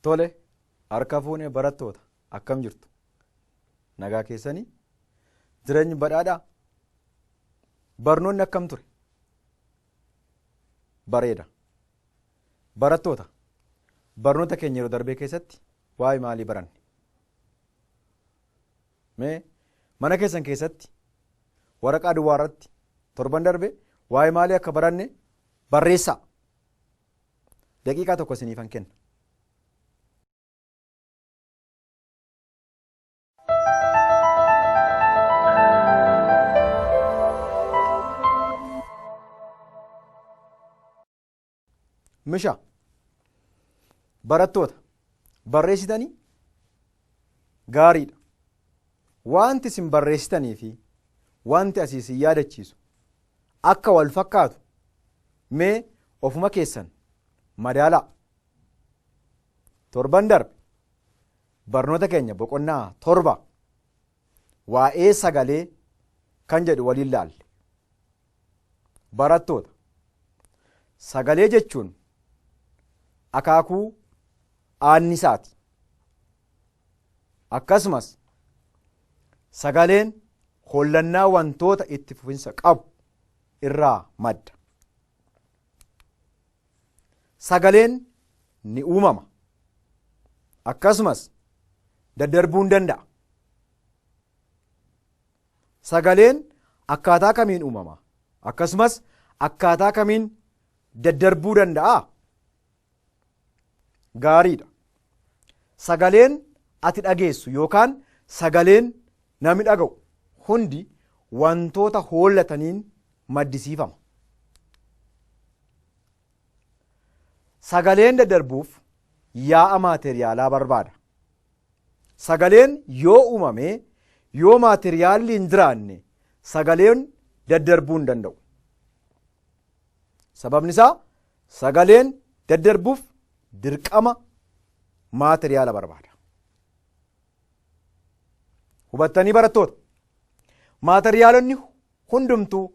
Tole, harka fuunee barattoota akkam jirtu? Nagaa keessanii? Jireenyi badhaadhaa? Barnoonni akkam ture? Bareeda. Barattoota, barnoota keenya yeroo darbee keessatti waa'ee maalii baranne? Mee mana keessan keessatti waraqaa duwwaa irratti torban darbe waa'ee maalii akka baranne barreessaa. Daqiiqaa tokko isiniifan kenna. Misha, barattoota barreessitanii? Gaariidha. Wanti isin barreessitanii fi wanti asii isin yaadachiisu akka wal fakkaatu mee ofuma keessan madaalaa. Torban darbe barnoota keenya boqonnaa 7 waa'ee sagalee kan jedhu waliin laalle. Barattoota, sagalee jechuun akaakuu aannisaati. Akkasumas sagaleen hollannaa wantoota itti fufinsa qabu irraa madda. Sagaleen ni uumama. Akkasumas daddarbuu ni danda'a. Sagaleen akkaataa kamiin uumama? Akkasumas akkaataa kamiin daddarbuu danda'a? Gaariidha. Sagaleen ati dhageessu yookaan sagaleen namni dhaga'u hundi wantoota hollataniin maddisiifama. Sagaleen daddarbuuf yaa'a maateriyaalaa barbaada. Sagaleen yoo uumame yoo maateriyaalli hin jiraanne sagaleen daddarbuu hin danda'u. Sababni isaa sagaleen daddarbuuf dirqama maateriyaala barbaada. Hubattanii barattoota? Maateriyaalonni hundumtuu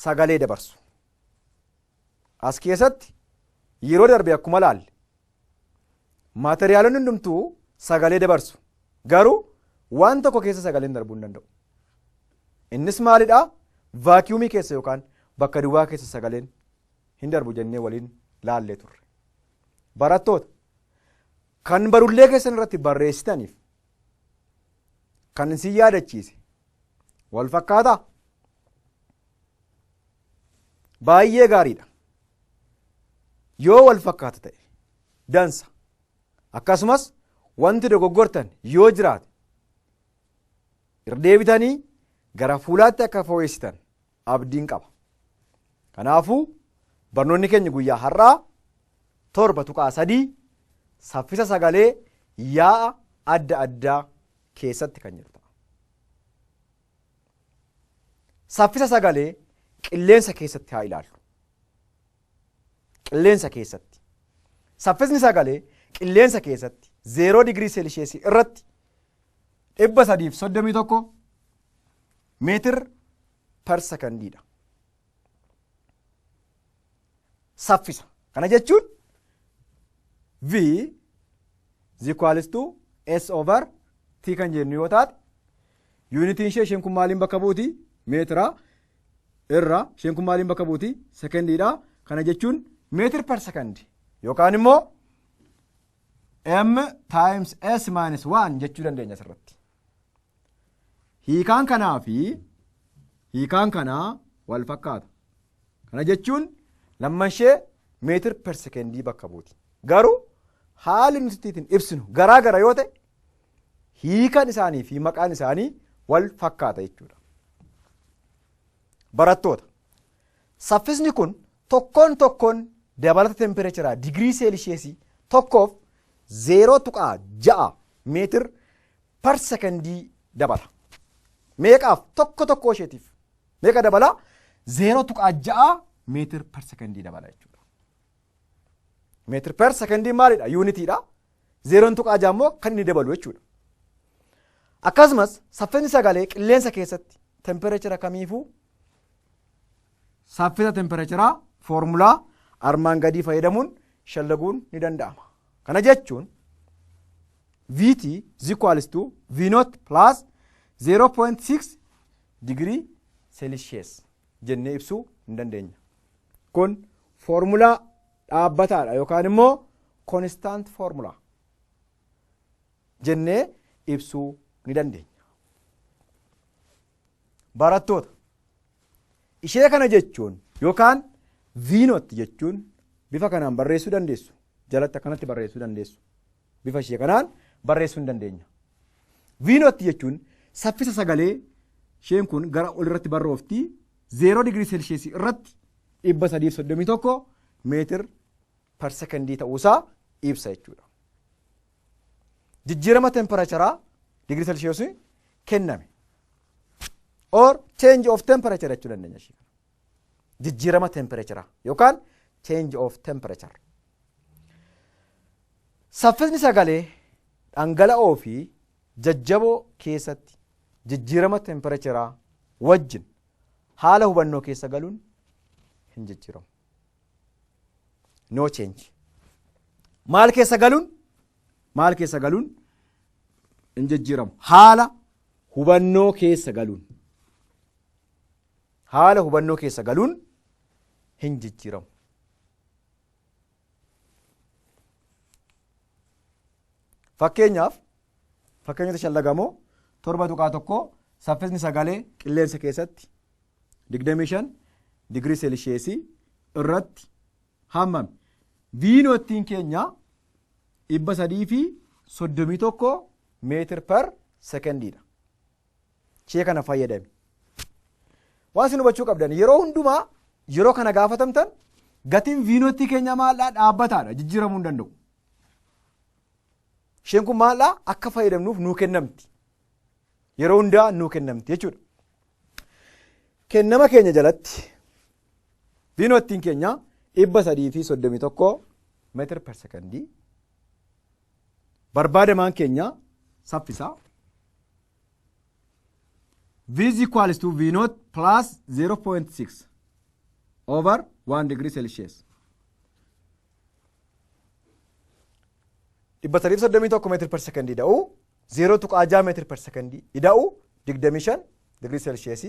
sagalee dabarsu. As keessatti yeroo darbe akkuma laalle maateriyaalonni hundumtuu sagalee dabarsu. Garuu waan tokko keessa sagaleen darbuu hin danda'u. Innis maalidhaa? Vaakiyuumii keessa yookaan bakka duwwaa keessa sagaleen hin darbu jennee waliin laallee turre. Barattoota, kan barullee keessan irratti barreessitaniif kan isin yaadachiise wal fakkaataa? Baay'ee gaariidha. Yoo wal fakkaata ta'e dansa. Akkasumas wanti dogoggortan yoo jiraate irdeebitanii gara fuulaatti akka fooyyessitan abdiin qaba. Kanaafuu barnoonni keenya guyyaa har'aa 7:3 saffisa sagalee yaa'a adda addaa keessatti kan jiru ta'a. Saffisa sagalee qilleensa keessatti haa ilaallu. Qilleensa keessatti. Saffisni sagalee qilleensa keessatti 0 digirii seelisheesii irratti 331 meetir per sekondiidha. Saffisa. Kana jechuun V is equals to S over T kan jennu yoo taate yuunitiin isheen kun maaliin bakka buuti? Meetira irraa isheen kun maaliin bakka buuti? Sekondiidha. Kana jechuun meetir per sekondi yookaan immoo M times S minus 1 jechuu dandeenya asirratti. Hiikaan kanaa fi hiikaan kanaa wal fakkaata. Kana jechuun lamman ishee meetir per sekondii bakka buuti. Garuu haali nuti ittiin ibsinu garaa gara yoo ta'e hiikaan isaanii fi maqaan isaanii wal fakkaata jechuudha. Barattoota, saffisni kun tokkoon tokkoon dabalata tempereecharaa digirii seelisheesii tokkoof 0.6 meetir per sekondii dabala. Meeqaaf tokko tokko isheetiif meeqa dabala? 0.6 meetir per sekondii dabala jechuudha. Meetir per sekondii maalidha? Yuunitiidha. 0.6 immoo kan inni dabalu jechuudha. Akkasumas saffisni sagalee qilleensa keessatti tempereechara kamiifuu saffisa tempereecharaa foormulaa armaan gadii fayyadamuun shallaguun ni danda'ama. Kana jechuun VT is equals to V naught plus 0.6 degree Celsius jennee ibsuu hin dandeenya. Kun foormulaa dhaabbataadha yookaan immoo constant formula jennee ibsuu ni dandeenya. Barattoota ishee kana jechuun yookaan V naught jechuun bifa kanaan barreessuu dandeessu. Jalatti akkanatti barreessuu dandeessu. Bifa ishee kanaan barreessuu hin dandeenya. V naught jechuun saffisa sagalee isheen kun gara ol irratti barroofti 0 degree Celsius irratti 331 meetir per secondii ta'uusaa ibsa jechuudha. Jijjiirama temperaturaa degree Celsius kenname. Or change of temperature jechuu dandeenya. Jijjiirama temperaturaa yookaan change of temperature. Saffisni sagalee dhangala'oo fi jajjaboo keessatti jijjiirama temperaturaa wajjin haala hubannoo keessa galuun hin jijjiiramu. No change. Maal keessa galuun hin jijjiiramu. Haala hubannoo keessa galuun. Haala hubannoo keessa galuun hin jijjiiramu. Fakkeenyaaf fakkeenyota shallagamoo 7.1 saffisni sagalee qilleensa keessatti 25 digirii seelisheesii irratti hammame. V naughttiin keenya 331 meetir per sekondiidha. Ishee kana fayyadame. Waan isin hubachuu qabdan yeroo hundumaa yeroo kana gaafatamtan gatiin V naughttii keenya maaldhaa dhaabbataadha jijjiiramuu hin danda'u. Isheen kun maaldhaa akka fayyadamnuuf nuu kennamti. Yeroo hundaa nuu kennamti jechuudha. Kennama keenya jalatti V naughttiin keenya 331 meetir per sekondii. Barbaadamaan keenya saffisaa. V is equals to V naught plus 0.6 over 1 degree Celsius. 331 meetir per sekondii da'uu 0.6 meetir per sekondii ida'uu 25 degree Celsius.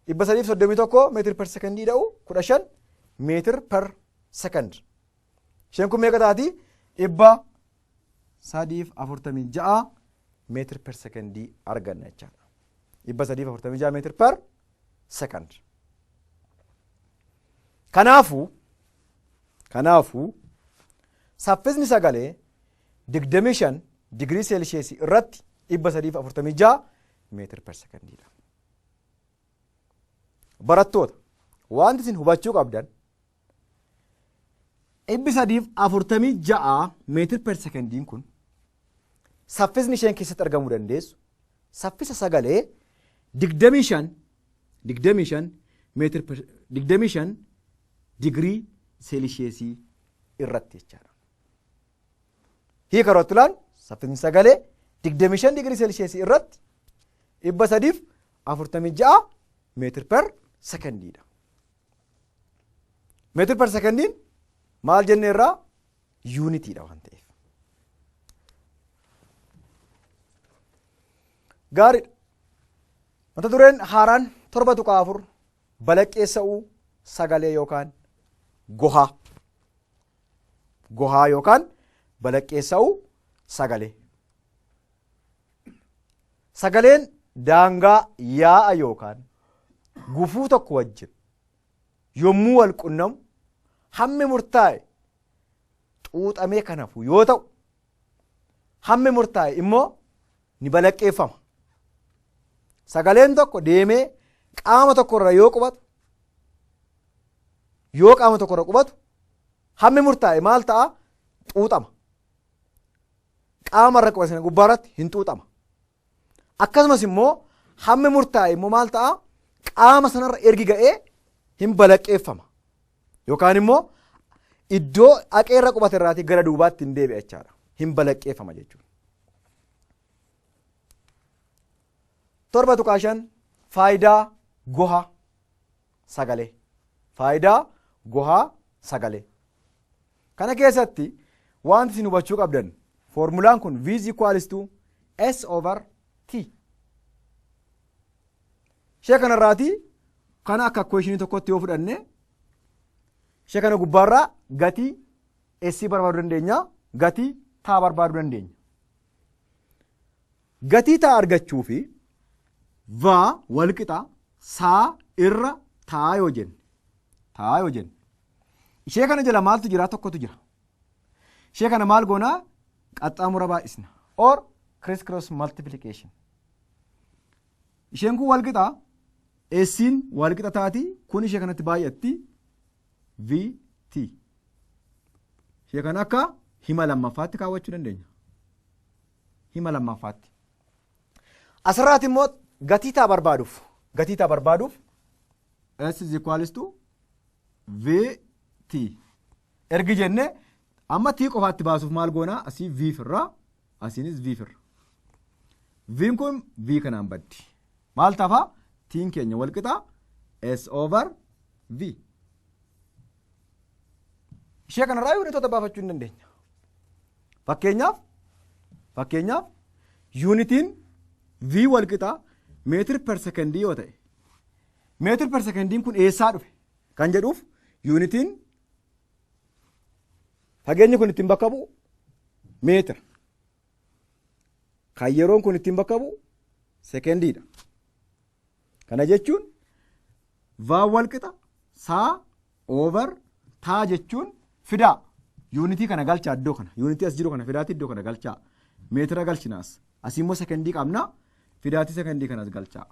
331 meetir per sekondii da'uu 15 meetir per sekond. Isheen kun meeqa taati? 346 meetir per sekondii arganna jechaadha. 346 meetir per sekond. Kanaafuu saffisni sagalee 25 digirii Celsius irratti 346 meetir per sekondiidha. Barattoota wanti isin hubachuu qabdan 346 meetir per sekondiin kun saffisni isheen keessatti argamuu dandeessu saffisa sagalee 25 meetir per 25 digirii Celsius irratti jechaadha. Hiika rootulaan saffisni sagalee 25 digirii Celsius irratti 346 meetir per sekondiidha. Meetir per sekondiin maal jenne irraa yuunitiidha waan ta'eef. Gaariidha. Mata dureen haaraan 7.4 balaqqeessa'uu sagalee yookaan gohaa yookaan balaqqeessa'uu sagalee. Sagaleen daangaa yaa'a yookaan gufuu tokko wajjin yommuu wal qunnamu hammi murtaa'e xuuxamee kan hafu yoo ta'u hammi murtaa'e immoo ni balaqqeeffama. Sagaleen tokko deemee qaama tokkorra yoo qaama tokkorra qubatu hammi murtaa'e maal ta'a? Xuuxama. Qaama irra qubatan gubbaarratti hin xuuxama. Akkasumas immoo hammi murtaa'e immoo maal ta'a? Qaama sanarra ergi ga'ee hin balaqqeeffama. Yookaan immoo iddoo haqeerra qubate irraatii gara duubaatti hin deebi'a jechaadha. Hin balaqqeeffama jechuudha. 7.5 faayidaa goha sagalee. Faayidaa gohaa sagalee. Kana keessatti wanti isin hubachuu qabdan Foormulaan kun V is equals to S over T. Ishee kanarraati kana akka equation tokkotti yoo fudhanne ishee kana gubbaarraa gatii S barbaaduu dandeenya, gatii taa barbaaduu dandeenya. Gatii taa argachuu fi va wal qixa saa irra taa yoo jenne ishee kana jala maaltu jira? Tokkotu jira. Ishee kana maal goonaa? Qaxxaamura baay'isna or criss cross multiplication. Isheen kun wal qixa S'in wal qixa taati, kun ishee kanatti baay'atti VT. Ishee kana akka hima lammaffaatti kaawwachuu dandeenya. Hima lammaffaatti. Asirraati immoo gatii taa barbaaduuf S is equals to VT. Ergi jenne amma T qofaatti baasuuf maal goonaa? Asii V firraa, asiinis V firra. V'n kun V kanaan baddi. Maal tafa? Tiin keenya wal qixa S over V. Ishee kanarraa yuunitoota baafachuu hin dandeenya. Fakkeenyaaf yuunitiin V wal qixa meetir per sekondii yoo ta'e, meetir per sekondiin kun eessaa dhufe kan jedhuuf yuunitiin fageenyi kun ittiin bakka bu'u meetira. Kan yeroon kun ittiin bakka bu'u sekondiidha. Kana jechuun va wal qixa saa over taa jechuun fidaa. Yuunitii kana galchaa iddoo kana. Yuunitii as jiru kana fidaatti iddoo kana galchaa. Meetira galchinaas. Asii immoo sekondii qabna. Fidaatti sekondii kanas galchaa.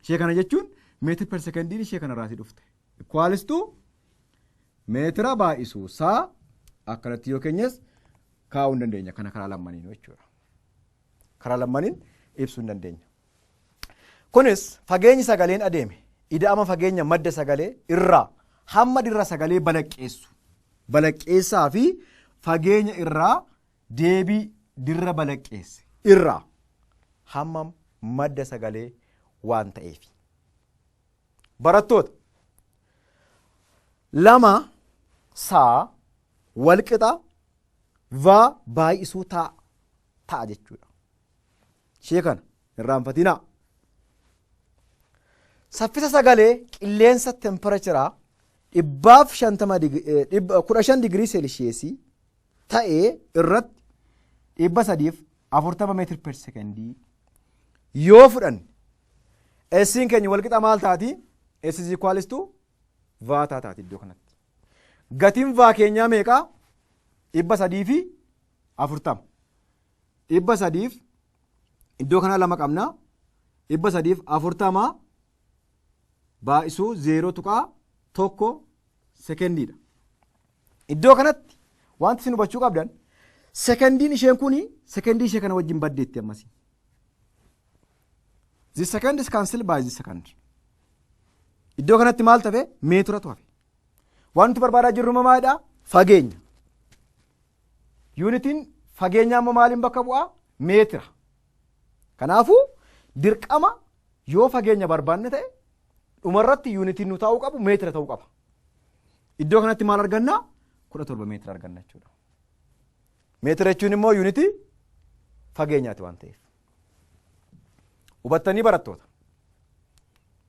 Ishee kana jechuun meetira per sekondiin ishee kanarraati dhufte. Equals to meetira baay'isuu saa akkanatti yoo keenyas kaa'uu hin dandeenya. Kana karaa lamaniin jechuudha. Karaa lamaniin ibsuu hin dandeenya. Kunis fageenyi sagaleen adeeme ida'ama fageenya madda sagalee irraa hamma dirra sagalee balaqqeessaa fi fageenya irraa deebii dirra balaqqeesse irraa hamma madda sagalee waan ta'eef. Barattoota lama saa wal qixa va baay'isuu ta'a jechuudha. Ishee kana irraanfatinaa. Saffisa sagalee qilleensa temperaturaa 15 digirii seelisheesii ta'ee irratti 340 meetir per sekondii yoo fudhanne S'in keenya wal qixa maal taati? S is equals to va taati iddoo kanatti. Gatiin va keenyaa meeqaa? 340. 300 iddoo kana lama qabna. 340 baay'isuu 0.1 sekondiidha. Iddoo kanatti wanti isin hubachuu qabdan sekondiin isheen kuni sekondii ishee kana wajjin baddeetti ammasii. This second is cancelled by this second. Iddoo kanatti maal tafe? Meetiratu hafe. Wanti barbaadaa jirru maalidha? Fageenya. Yuunitiin fageenyaa immoo maaliin bakka bu'aa? Meetira. Kanaafuu dirqama yoo fageenya barbaanne ta'e dhumarratti yuunitiin nu ta'uu qabu meetira ta'uu qaba. Iddoo kanatti maal argannaa? 17 meetira arganna jechuudha. Meetira jechuun immoo yuunitii fageenyaati waan ta'eef. Hubattanii barattoota.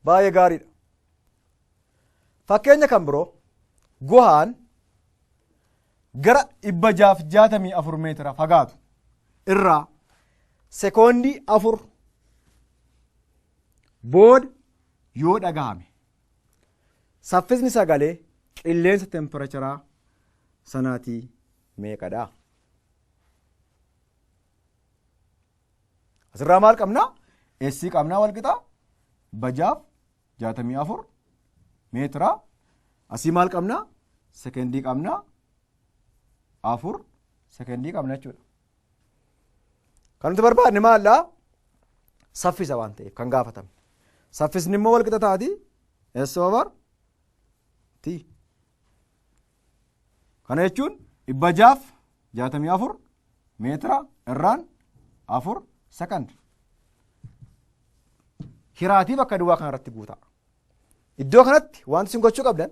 Baay'ee gaariidha. Fakkeenya kan biroo gohaan gara 664 meetira fagaatu irraa sekoondii 4 booda yoo dhagahame saffisni sagalee qilleensa temperaturaa sanaatii meeqadha? Asirraa maal qabnaa? S qabnaa wal qixa 664 meetira. Asii maal qabnaa? Sekondii qabnaa 4 sekondii qabna jechuudha. Kan nuti barbaadne maallaa? Saffisa waan ta'eef kan gaafatame. Saffisni immoo wal qixa taati S over T. Kana jechuun 664 meetira irraan 4 sekond. Hiraatii bakka duwwaa kanarratti guutaa. Iddoo kanatti wanti isin gochuu qabdan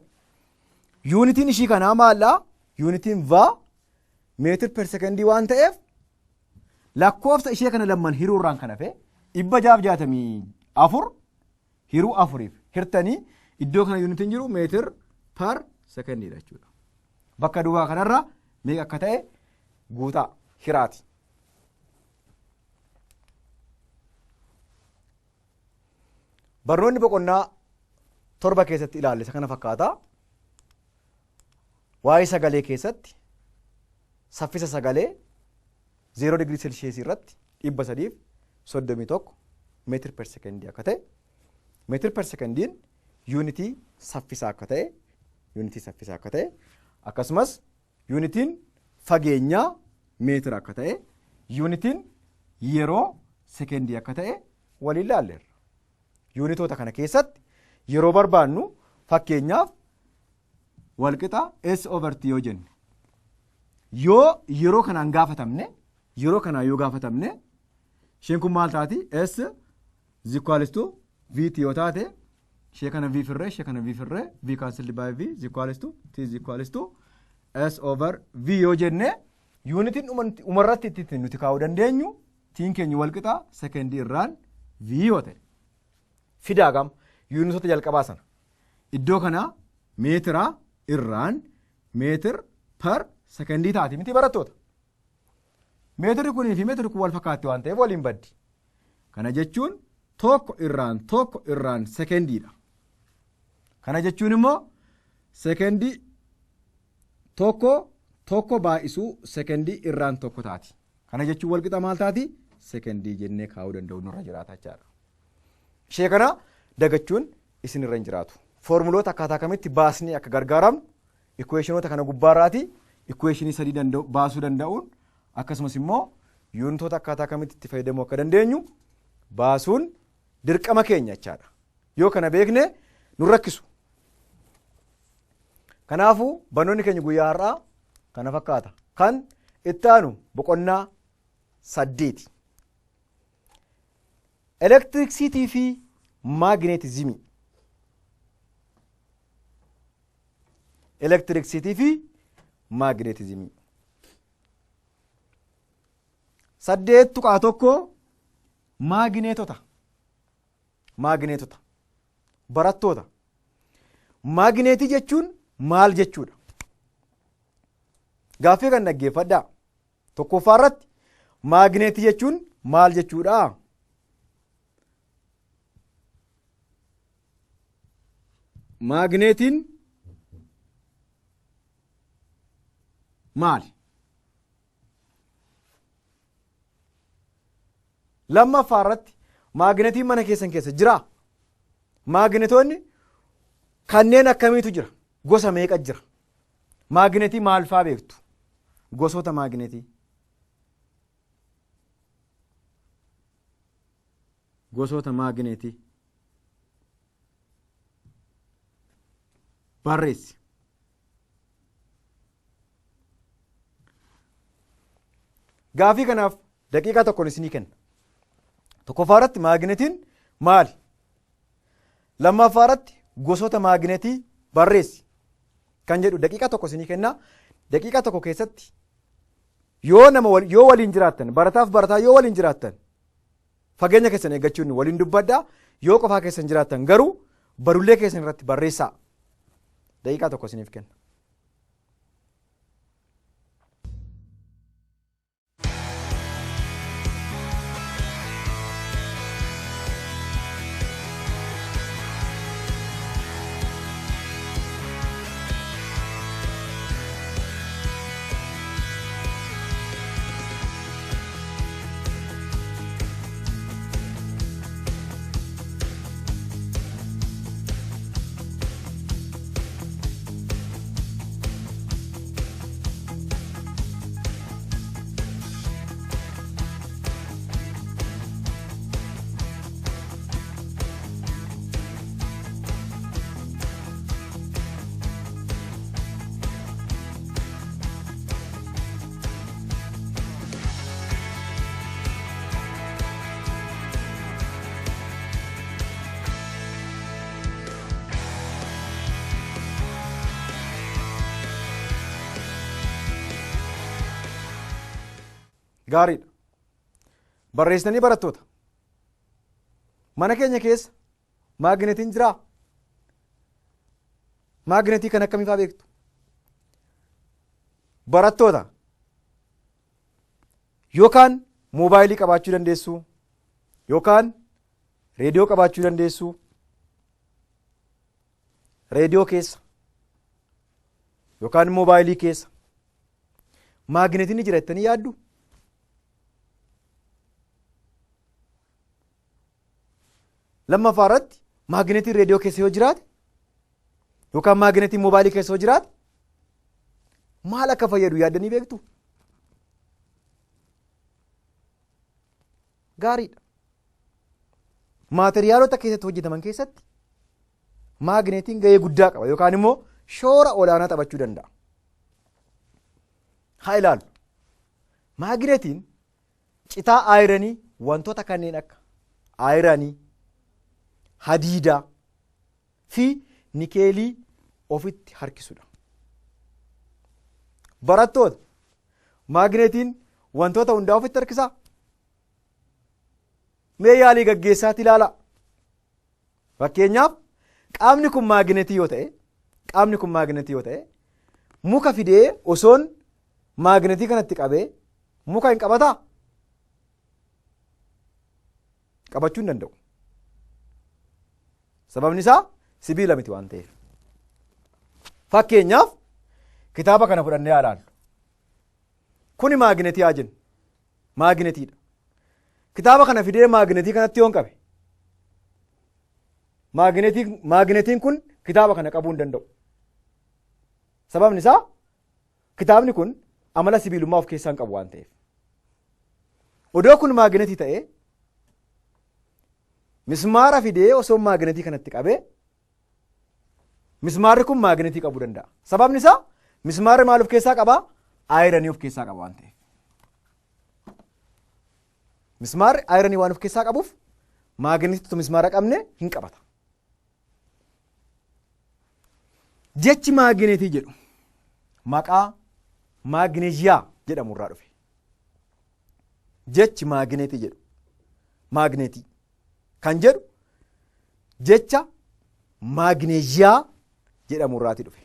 yuunitiin ishii kanaa maallaa? Yuunitiin va meetir per sekondii waan ta'eef lakkoofsa ishee kana lamman hiruurraan kan hafe 664 hiruu 4 hirtanii iddoo kana yuunitiin jiru meetir par sekendiidha jechuudha. Bakka duwwaa kanarra meeqa akka ta'e guutaa hiraati. Barnoonni boqonnaa 7 keessatti ilaalle isa kana fakkaata. Waa'ee sagalee keessatti saffisa sagalee 0 digirii seelsheesii irratti 331 meetir per sekendii akka ta'e, meetir per sekendiin yuunitii saffisaa akka ta'e, akkasumas yuunitiin fageenyaa meetira akka ta'e, yuunitiin yeroo sekendii akka ta'e waliin ilaalleerra. Yuunitoota kana keessatti yeroo barbaannu fakkeenyaaf walqixa S/T yoo jenne yoo yeroo kanaan gaafatamne isheen kun maal taati? S = VT yoo taate ishee kana V firree V cancelled by V = T S/V yoo jenne yuunitiin umarratti itti nuti kaa'uu dandeenyu tiin keenya walqixa sekendii irraan V yoo ta'e fidaagam yuunitoota jalqabaa sana iddoo kana meetira irraan meetir per sekendii taati miti barattoota. Meetirri kunii fi meetirri kun wal fakkaatti waan ta'eef waliin baddi. Kana jechuun tokko irraan sekendiidha. Kana jechuun immoo sekendii tokko baay'isuu sekendii irraan tokko taati. Kana jechuun walqixa maal taati? Sekendii jennee kaa'uu danda'u nurra jiraata jechaadha. Ishee kana dagachuun isin irra hin jiraatu. Foormuloota akkaataa kamitti baasnee akka gargaaramnu ikweeshinoota kana gubbaarraati ikweeshinii 3 baasuu danda'uun akkasumas immoo yuunitoota akkaataa kamitti itti fayyadamuu akka dandeenyu baasuun dirqama keenya jechaadha. Yoo kana beekne nu rakkisu. Kanaafuu barnoonni keenya guyyaa har'aa kana fakkaata. Kan itti aanu boqonnaa 8. Elektirikisiitii fi maagneetizimii. Elektirikisiitii fi maagneetizimii. 8.1 maagneetota. Barattoota. Maagneetii jechuun maal jechuudha? Gaaffii kan dhaggeeffadhaa. Tokkoffaa irratti maagneetii jechuun maal jechuudha? Maagneetiin maali? Lammaffaa irratti maagneetiin mana keessan keessa jiraa? Maagneetonni kanneen akkamiitu jira? Gosa meeqa jira? Maagneetii maal fa'aa beektu? Gosoota maagneetii. Gosoota maagneetii. Barreessi. Gaafii kanaaf daqiiqaa tokkoon isinii kenna. Tokkoffaa irratti maagneetiin maali? Lammaffaa irratti gosoota maagneetii barreessi kan jedhu daqiiqaa tokko isinii kenna. Daqiiqaa tokko keessatti yoo waliin jiraattan barataaf barataa yoo waliin jiraattan fageenya keessan eeggachuun waliin dubbaddaa. Yoo qofaa keessan jiraattan garuu barullee keessan irratti barreessaa. Daqiiqaa tokko isiniif kenna. Gaariidha. Barreessanii barattoota. Mana keenya keessa maagneetiin jiraa? Maagneetii kan akkamii fa'aa beektu? Barattoota. Yookaan moobaayilii qabaachuu dandeessu, yookaan reediyoo qabaachuu dandeessu. Reediyoo keessa yookaan moobaayilii keessa maagneetiin jira jettanii yaaddu? Lammaffaa irratti maagneetiin reediyoo keessa yoo jiraate yookaan maagneetiin moobaayilii keessa yoo jiraate maal akka fayyadu yaaddanii beektu? Gaariidha. Maateriyaalota keessatti hojjetaman keessatti maagneetiin gahee guddaa qaba yookaan immoo shoora olaanaa taphachuu danda'a. Haa ilaallu. Maagneetiin citaa aayiranii wantoota kanneen akka aayiranii, hadiidaa fi nikeelii ofitti harkisudha. Barattoota, maagneetiin wantoota hundaa ofitti harkisaa? Mee yaalii gaggeessaatti ilaalaa. Fakkeenyaaf qaamni kun maagneetii yoo ta'e muka fidee osoon maagneetii kanatti qabee muka hin qabataa? Qabachuu hin danda'u. Sababni isaa sibiila miti waan ta'eef. Fakkeenyaaf kitaaba kana fudhannee haa ilaallu. Kuni maagneetii haa jennu. Maagneetiidha. Kitaaba kana fidee maagneetii kanatti yoon qabe maagneetiin kun kitaaba kana qabuu hin danda'u. Sababni isaa kitaabni kun amala sibiilummaa of keessaa hin qabu waan ta'eef. Odoo kun maagneetii ta'ee mismaara fidee osoo maagneetii kanatti qabee mismaarri kun maagneetii qabuu danda'a. Sababni isaa mismaarri maal of keessaa qabaa? Aayiranii of keessaa qaba waan ta'eef. Mismaarri aayiranii waan of keessaa qabuuf maagneetii mismaara qabne hin qabata. Jechi maagneetii jedhu maqaa maagneeziyaa jedhamu irraa dhufe. Jechi maagneetii jedhu maagneetii kan jedhu jecha maagneeziyaa jedhamu irraati dhufe.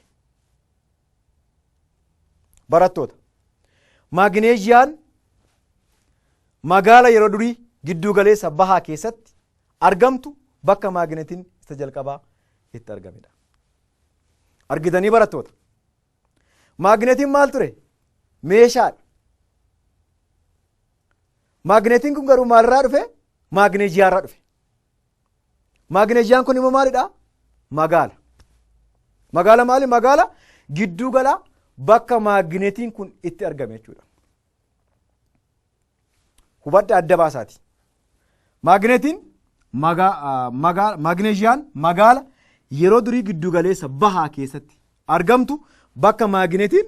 Barattoota, maagneeziyaan magaala yeroo durii gidduu galeessa bahaa keessatti argamtu bakka maagneetiin isa jalqabaa itti argamedha. Argitanii barattoota. Maagneetiin maal ture? Meeshaadha. Maagneetiin kun garuu maalirraa dhufe? Maagneeziyaarraa dhufe. Maagneeziyaan kun immoo maalidha? Magaala. Magaala maali? Magaala gidduu galaa bakka maagneetiin kun itti argame jechuudha. Hubadda adda baasaati. Maagneeziyaan magaala yeroo durii giddu galeessa bahaa keessatti argamtu bakka maagneetiin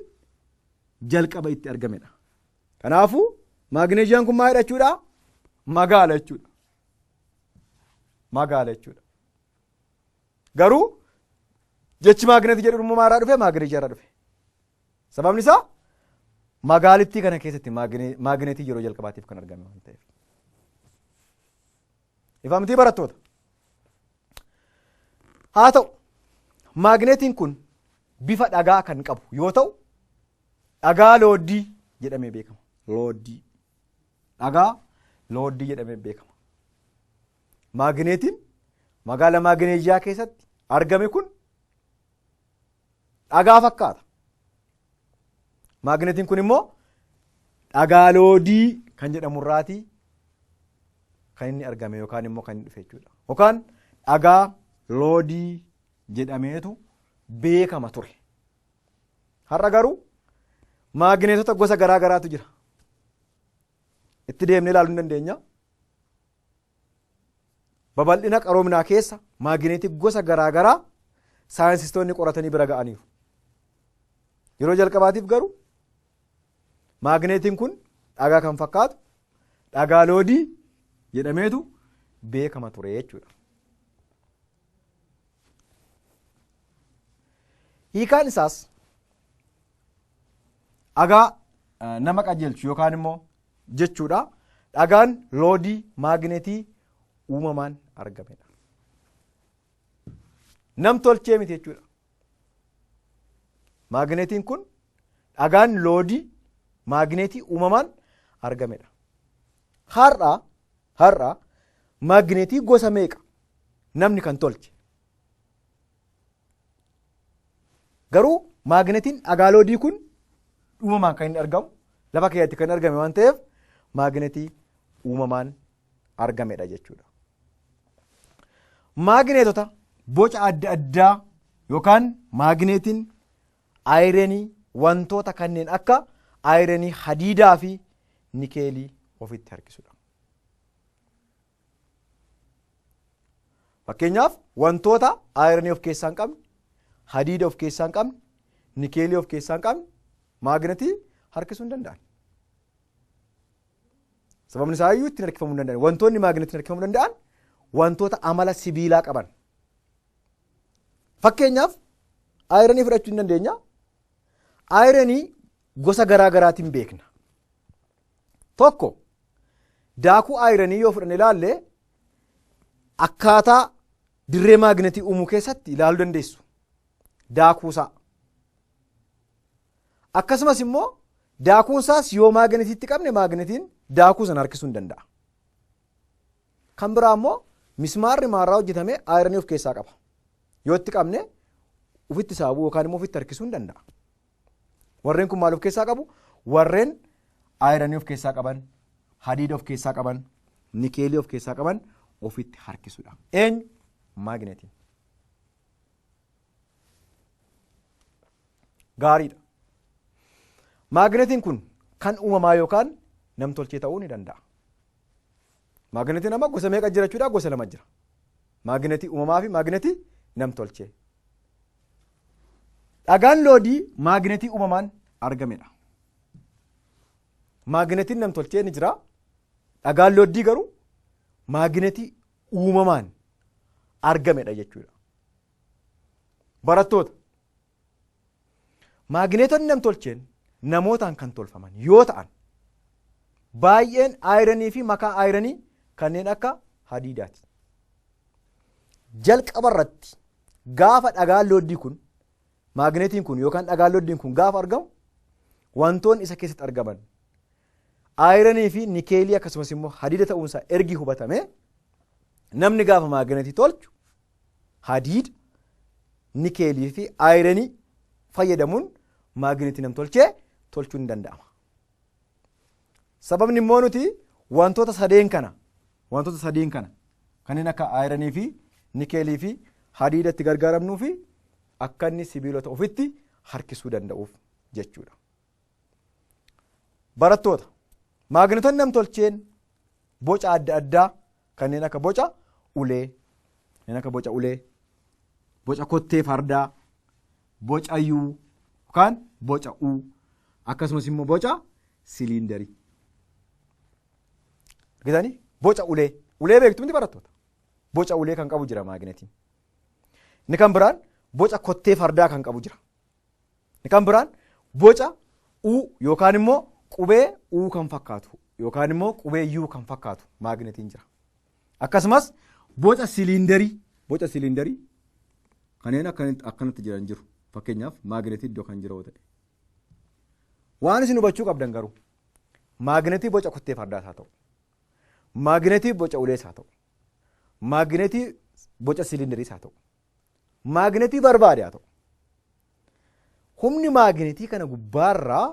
jalqaba itti argamedha. Kanaafuu maagneeziyaan kun maal jechuudha? Magaala jechuudha. Magaala jechuudha. Garuu jechi maagneetii jedhu immoo maalirraa dhufe? Maagneeziyaarraa dhufe. Sababni isaa magaalittii kana keessatti maagneetii yeroo jalqabaatiif kan argame waan ta'eef. Ifamtii barattoota. Haa ta'u maagneetiin kun bifa dhagaa kan qabu yoo ta'u dhagaa looddii jedhamee beekama. Looddii. Dhagaa looddii jedhamee beekama. Maagneetiin magaala maagneeziyaa keessatti argame kun dhagaa fakkaata. Maagneetiin kun immoo dhagaa looddii kan jedhamu irraati kan inni argame yookaan immoo kan inni dhufe jechuudha. Yookaan dhagaa looddii jedhameetu beekama ture. Har'a garuu maagneetota gosa garaa garaatu jira. Itti deemnee ilaaluu hin dandeenya. Babal'ina qaroominaa keessa maagneetii gosa garaa garaa saayinsistoonni qoratanii bira ga'aniiru. Yeroo jalqabaatiif garuu maagneetiin kun dhagaa kan fakkaatu dhagaa looddii jedhameetu beekama ture jechuudha. Hiikaan isaas dhagaa nama qajeelchu yookaan immoo jechuudha dhagaan loodii maagneetii uumamaan argamedha. Nam tolchee miti jechuudha. Maagneetiin kun dhagaan loodii maagneetii uumamaan argamedha. Har'a maagneetii gosa meeqa namni kan tolche? Garuu maagneetiin dhagaa loodii kun uumamaan kan inni argamu lafa keessatti kan argame waan ta'eef maagneetii uumamaan argamedha jechuudha. Maagneetota boca adda addaa yookaan maagneetiin aayiranii wantoota kanneen akka aayiranii hadiidaa fi nikeelii ofitti harkisudha. Fakkeenyaaf wantoota aayiranii of keessaa hin qabne, hadiida of keessaa hin qabne, nikeelii of keessaa hin qabne maagneetii harkisuu hin danda'an. Sababni isaa iyyuu ittiin harkifamuu hin danda'an. Wantoonni maagneetiin harkifamuu danda'an wantoota amala sibiilaa qaban. Fakkeenyaaf aayiranii fudhachuu hin dandeenya. Aayiranii gosa garaa garaatiin beekna. Tokko daakuu aayiranii yoo fudhanne ilaalle akkaataa dirree maagneetii uumuu keessatti ilaaluu dandeessu. Daakuusaa. Akkasumas immoo daakuunsaas yoo maagneetiitti qabne maagneetiin daakuu sana harkisuu hin danda'a. Kan biraa immoo mismaarri maarraa hojjetame aayiranii of keessaa qaba. Yoo itti qabne ufitti saabuu yookaan immoo ufitti harkisuu hin danda'a. Warreen kun maal of keessaa qabu? Warreen aayiranii of keessaa qaban, hadiida of keessaa qaban, nikeelii of keessaa qaban ofitti harkisudha. Eenyu? Maagneetiin. Gaariidha. Maagneetiin kun kan uumamaa yookaan nam-tolchee ta'uu ni danda'a. Maagneetiin amma gosa meeqa jira jechuudha? Gosa lama jira. Maagneetii uumamaa fi maagneetii nam-tolchee. Dhagaan loodii maagneetii uumamaan argamedha. Maagneetiin nam-tolchee ni jira. Dhagaan loodii garuu maagneetii uumamaan argamedha jechuudha. Barattoota. Maagneetonni nam-tolcheen namootaan kan tolfaman yoo ta'an baay'een aayiranii fi makaa aayiranii kanneen akka hadiidaati. Jalqaba irratti gaafa dhagaan loodii kun maagneetiin kun yookaan dhagaan loodiin kun gaafa argamu wantoonni isa keessatti argaman aayiranii fi nikeelii akkasumas immoo hadiida ta'uunsaa ergi hubatame namni gaafa maagneetii tolchu hadiida, nikeelii fi aayiranii fayyadamuun maagneetii nam-tolchee tolchuu ni danda'ama. Sababni immoo nuti wantoota sadeen kana kanneen akka aayiranii fi nikeelii fi hadiida itti gargaaramnuu fi akka inni sibiilota ofitti harkisuu danda'uuf jechuudha. Barattoota, maagneetonni nam-tolcheen boca adda addaa kanneen akka boca ulee, boca kottee fardaa, boca yuu yookaan boca uu akkasumas immoo boca siliindarii. Argitanii? Boca ulee beektu miti barattoota? Boca ulee kan qabu jira maagneetiin. Inni kan biraan boca kottee fardaa kan qabu jira. Inni kan biraan boca uu yookaan immoo qubee uu kan fakkaatu yookaan immoo qubee yuu kan fakkaatu maagneetiin jira. Akkasumas boca siliindarii kanneen akkanatti jiran jiru. Fakkeenyaaf maagneetii iddoo kan jiru ta'e. Waan isin hubachuu qabdan garuu maagneetii boca kottee fardaas haa ta'u, maagneetii boca ulees haa ta'u, maagneetii boca siliindariis haa ta'u, maagneetii barbaade haa ta'u. Humni maagneetii kana gubbaarraa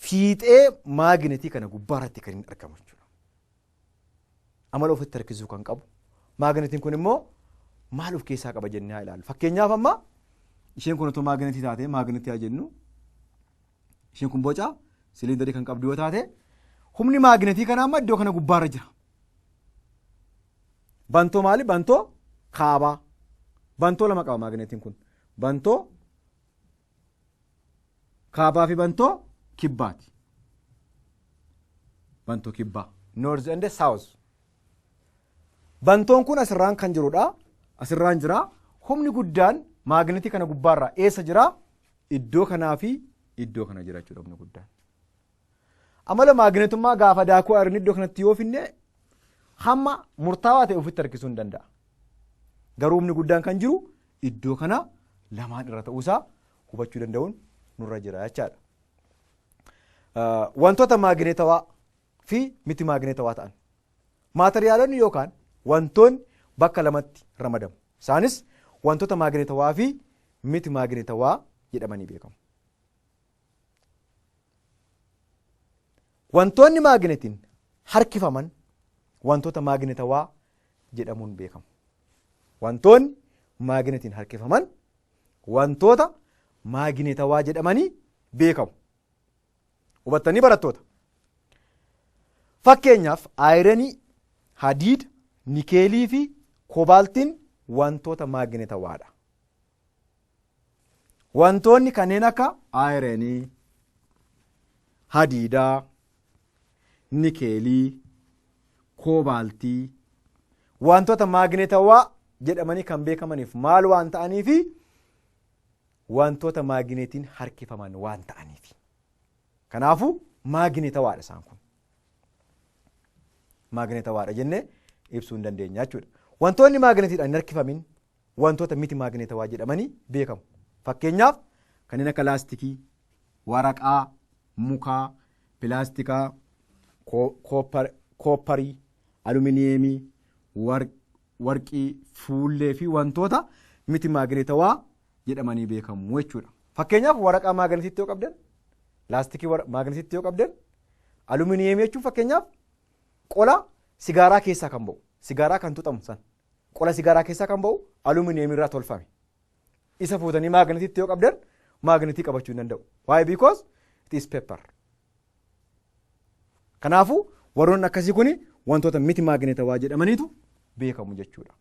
fiixee maagneetii kana gubbaarratti kan hin argamu jechuudha. Amala ofitti harkisuu kan qabu. Maagneetiin kun immoo maal of keessaa qaba jennee haa ilaallu. Fakkeenyaaf amma isheen kun otoo maagneetii taate maagneetii haa jennu. Isheen kun boca siliindarii kan qabdu yoo taate humni maagneetii kanaa amma iddoo kana gubbaarra jira. Bantoo maali? Bantoo kaabaa. Bantoo lama qaba maagneetiin kun. Bantoo kaabaa fi bantoo kibbaati. Bantoo kibbaa. North and South. Bantoon kun asirraan kan jirudha. Asirraan jira. Humni guddaan maagneetii kana gubbaarraa eessa jira? Iddoo kanaa fi iddoo kana jira jechuudha humni guddaan. amala maagneetummaa gaafa daakuu ayiranii iddoo kanatti yoo finne hamma murtaawaa ta'e ofitti harkisuu hin danda'a. Garuu humni guddaan kan jiru iddoo kana lamaan irra ta'uusaa hubachuu danda'uun nurra jira jechaadha. Wantoota maagneetawaa fi miti maagneetawaa ta'an maateriyaalonni yookaan wantoonni bakka lamatti ramadamu. Isaanis wantoota maagneetawaa fi miti maagneetawaa jedhamanii beekamu. Wantoonni maagneetiin harkifaman wantoota maagneetawaa jedhamuun beekamu. Wantoonni maagneetiin harkifaman wantoota maagneetawaa jedhamanii beekamu. Hubattanii barattoota. Fakkeenyaaf ayiranii, hadiida, nikeelii fi kobaaltiin wantoota maagneetawaadha. Wantoonni kanneen akka ayiranii, hadiidaa, nikeelii, kobaaltii wantoota maagneetawaa jedhamanii kan beekamaniif maal waan ta'aniifi wantoota maagneetiin harkifaman waan ta'aniifi. Kanaafuu maagneetawaadha isaan kun. Maagneetawaadha jennee ibsuu hin dandeenya jechuudha. Wantoonni maagneetiidhaan hin harkifamin wantoota miti maagneetawaa jedhamanii beekamu. Fakkeenyaaf kanneen akka laastikii, waraqaa, mukaa, pilaastikaa, koopparii, aluminiyeemii, warqii, fuullee fi wantoota miti maagneetawaa jedhamanii beekamu jechuudha. Fakkeenyaaf waraqaa maagneetiitti yoo qabdan, laastikii maagneetiitti yoo qabdan, aluminiyeemii jechuun fakkeenyaaf qola sigaaraa keessaa kan ba'u, sigaaraa kan tuxamu san qola sigaaraa keessaa kan ba'u aluminiyeemii irraa tolfame. Isa fuutanii maagneetiitti yoo qabdan maagneetii qabachuu hin danda'u. Why? Because it is paper. Kanaafuu warroonni akkasii kun wantoota miti maagneetawaa jedhamaniitu beekamu jechuudha.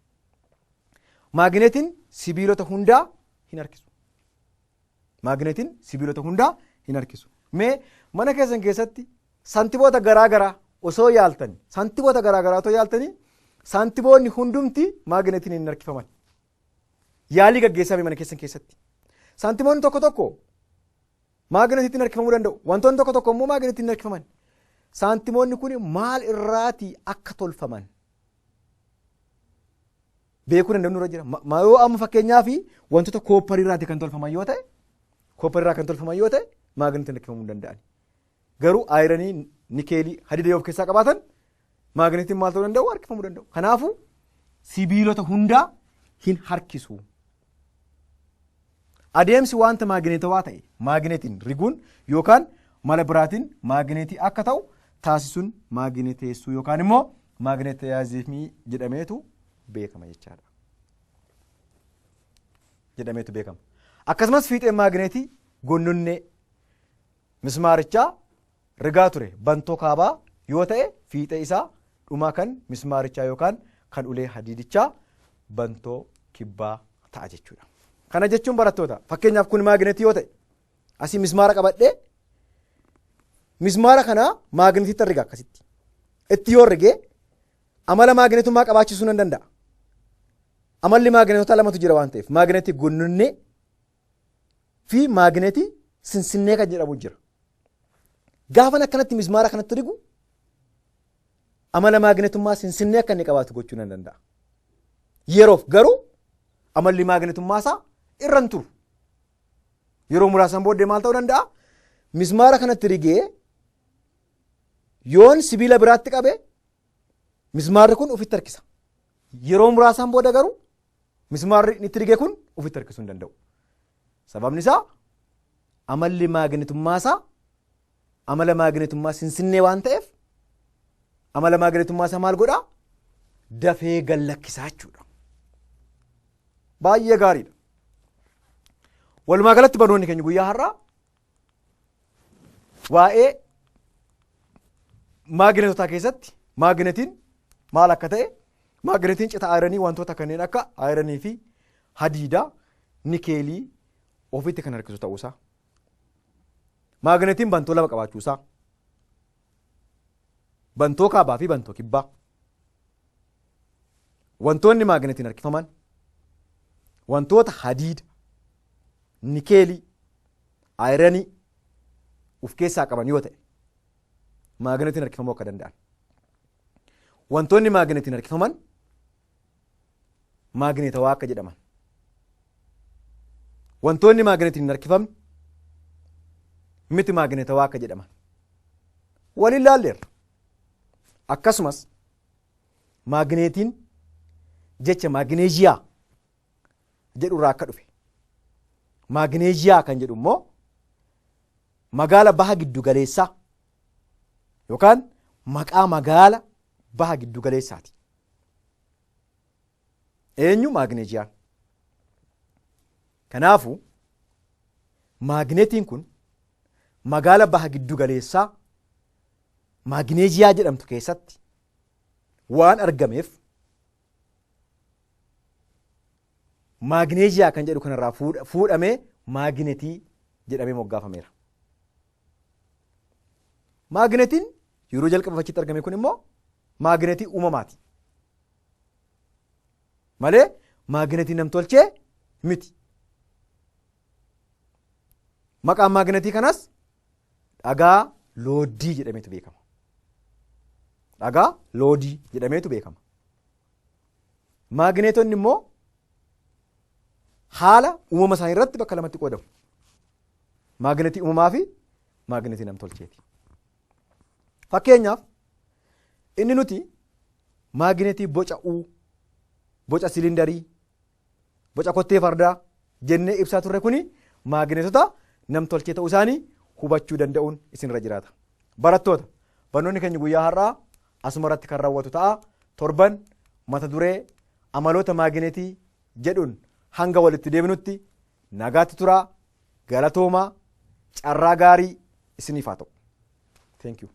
Maagneetiin sibiilota hundaa hin harkisu. Maagneetiin sibiilota hundaa hin harkisu. Mee mana keessan keessatti santiboota garaagaraa osoo yaaltanii, santiboota garaagaraa osoo yaaltanii, santiboonni hundumti maagneetiin hin harkifaman. Yaalii gaggeessame mana keessan keessatti. Santiboonni tokko tokko maagneetiin harkifamuu danda'u. Wantoonni tokko tokko immoo maagneetiin hin harkifaman. Saantimoonni kun maal irraati akka tolfaman beekuu danda'u nurra jira. Yoo amma fakkeenyaaf wantoota koopparii irraati kan tolfaman yoo ta'e, koopparii irraa kan tolfaman yoo ta'e maagneetiin harkifamuu hin danda'an. Garuu ayiranii, nikeelii, hadiida yoo of keessaa qabaatan maagneetiin maal ta'uu danda'u? Harkifamuu danda'u. Kanaafuu sibiilota hundaa hin harkisu. Adeemsi wanta maagneetawaa ta'e maagneetiin riguun yookaan mala biraatiin maagneetii akka ta'u taasisuun maagneeteessuu yookaan immoo maagneetaayizimii jedhameetu beekama jechaadha. Jedhameetu beekama. Akkasumas fiixeen maagneetii gonnonnee mismaarichaa rigaa ture bantoo kaabaa yoo ta'e fiixee isaa dhumaa kan mismaarichaa yookaan kan ulee hadiidichaa bantoo kibbaa ta'a jechuudha. Kana jechuun barattoota fakkeenyaaf kun maagneetii yoo ta'e asii mismaara qabadhee mismaara kana maagneetiitti riga akkasitti itti yoo rigee amala maagneetummaa qabaachisuu nan danda'a. Amalli maagneetota lamatu jira waan ta'eef maagneetii gonnonnee fi maagneetii sinsinnee kan jedhamu jira. Gaafan akkanatti mismaara kanatti rigu amala maagneetummaa sinsinnee akka inni qabaatu gochuu nan danda'a. Yeroof garuu amalli maagneetummaa isaa irra hin turu. Yeroo muraasan booddee maal ta'uu danda'a? Mismaara kanatti rigee yoon sibiila biraatti qabe mismaarri kun ofitti harkisa. Yeroo muraasan booda garuu mismaarri itti rigee kun ofitti harkisuu hin danda'u. Sababni isaa amalli maagneetummaa isaa amala maagneetummaa sinsinnee waan ta'eef amala maagneetummaa isaa maal godhaa? Dafee gallakkisaa jechuudha. Baay'ee gaariidha. Walumaa galatti barnoonni keenya guyyaa har'aa waa'ee maagneetotaa keessatti maagneetiin maal akka ta'e, maagneetiin cita ayiranii wantoota kanneen akka ayiranii fi hadiida, nikeelii ofitti kan harkisu ta'uusaa, maagneetiin bantoo lama qabaachuusaa, bantoo kaabaa fi bantoo kibbaa, wantoonni maagneetiin harkifaman wantoota hadiida, nikeelii, ayiranii of keessaa qaban yoo ta'e, maagineetiin harkifamuu akka danda'an. Wantoonni maagineetiin harkifaman maagineetawaa akka jedhaman. Wantoonni maagineetiin hin harkifamne miti maagineetawaa akka jedhaman. Waliin laalleerra. Akkasumas maagineetiin jecha maagineeziyaa jedhu irraa akka dhufe. Maagineeziyaa kan jedhu immoo magaala baha giddu galeessaa yookaan maqaa magaala baha giddu galeessaati. Eenyu maagineeziyaan. Kanaafuu maagineetiin kun magaala baha giddu galeessaa maagineeziyaa jedhamtu keessatti waan argameef maagineeziyaa kan jedhu kanarraa fuudhamee maagineetii jedhamee moggaafameera. Maagineetiin yeroo jalqaba fakkiitti argame kun immoo maagineetii uumamaati. Malee maagineetii namtolchee miti. Maqaan maagineetii kanas dhagaa loodii jedhameetu beekama. Dhagaa loodii jedhameetu beekama. Maagineetonni immoo haala uumama isaanii irratti bakka lamatti qoodamu. Maagineetii uumamaa fi maagineetii namtolcheeti. Fakkeenyaaf inni nuti maagineetii boca U, boca silindarii, boca kottee fardaa jennee ibsaa turre kuni maagineetota namtolchee ta'uu isaanii hubachuu danda'uun isinirra jiraata. Barattoota barnoonni keenya guyyaa har'aa asuma irratti kan raawwatu ta'a. Torban mata duree amaloota maagineetii jedhuun hanga walitti deebinutti nagaatti turaa, galatoomaa, carraa gaarii isiniif haa ta'u. Thank you.